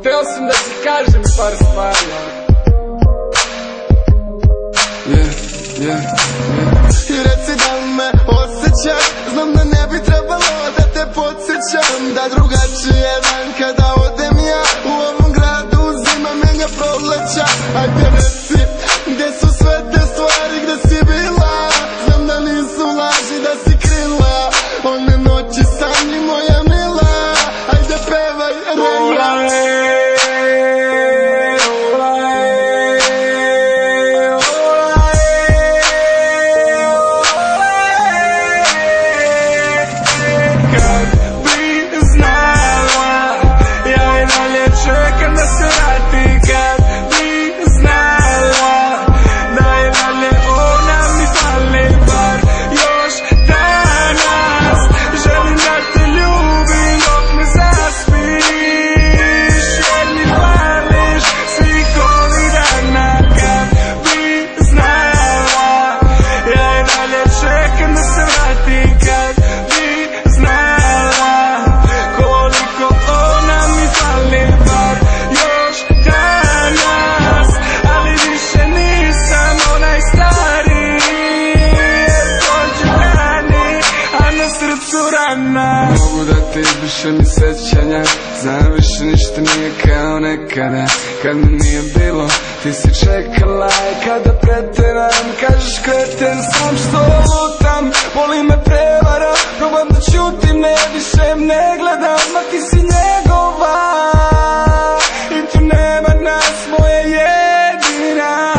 Teo sam da ti kažem par stvari. I reci da me osjećaš, znam da ne bi trebalo da te podsjećam, da drugačije dan kada odem ja. U ovom gradu zima menja proleća. Ajde reci, gdje su sve te stvari, gdje si bila? Znam da nisu laži, da si krila one noći sa njim, moja mila. Ajde pevaj, relax. Mogu da ti izbrišem mi sećanja, znam više ništa nije kao nekada. Kad me nije bilo, ti si čekala. I kada preteram, kažeš kreten sam što lutam. Boli me prevara, probam da ćutim, ne više ne gledam. Ma ti si njegova i tu nema nas, moja jedina.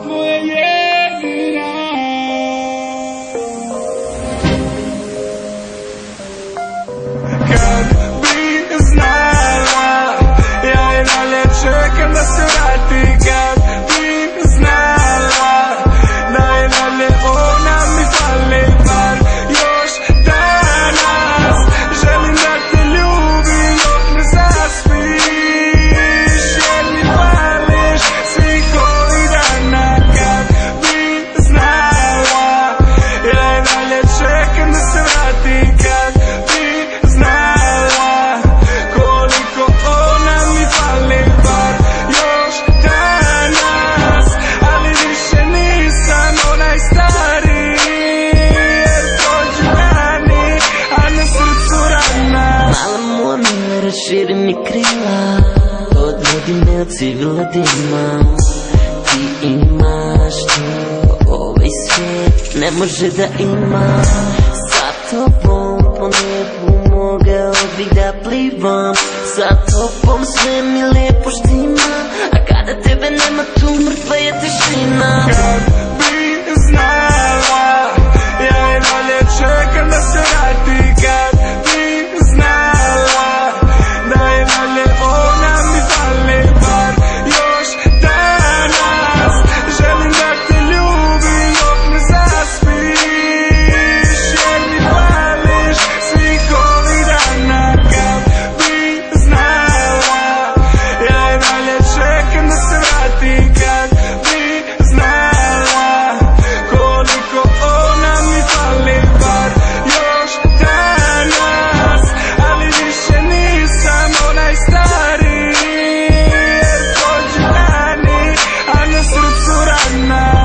Moja jedina. Kad bi znala, ja i dalje čekam da se vrati. Kad bi znala, da i dalje ona mi fali bar još danas. Želim da te ljubim dok ne zaspiš, jer mi fališ svih ovih dana. Kad bi znala, ja i dalje čekam da se vrati. Kad bi znala koliko ona mi fali bar još danas. Ali više nisam onaj stari, jer prođu dani, a na srcu rana. Mala moja mila, raširi mi krila, odvodi me od civila dima. Ti imaš to, ovaj svijet ne može da ima. Sa tobom po nebu mogao bih da plivam, sa tobom sve mi lijepo štima, a kada tebe nema tu mrtva je tišina. Kad bi znala, ja i dalje čekam da se vrati. Kad bi znala, da i dalje ona mi fali bar još danas. Želim da te ljubim dok ne zaspiš, jer mi fališ svih ovih dana. Kad bi znala, ja i dalje čekam da se vrati. Kad bi znala koliko ona mi fali bar još danas. Ali više nisam onaj stari, jer prođu dani, a na srcu rana.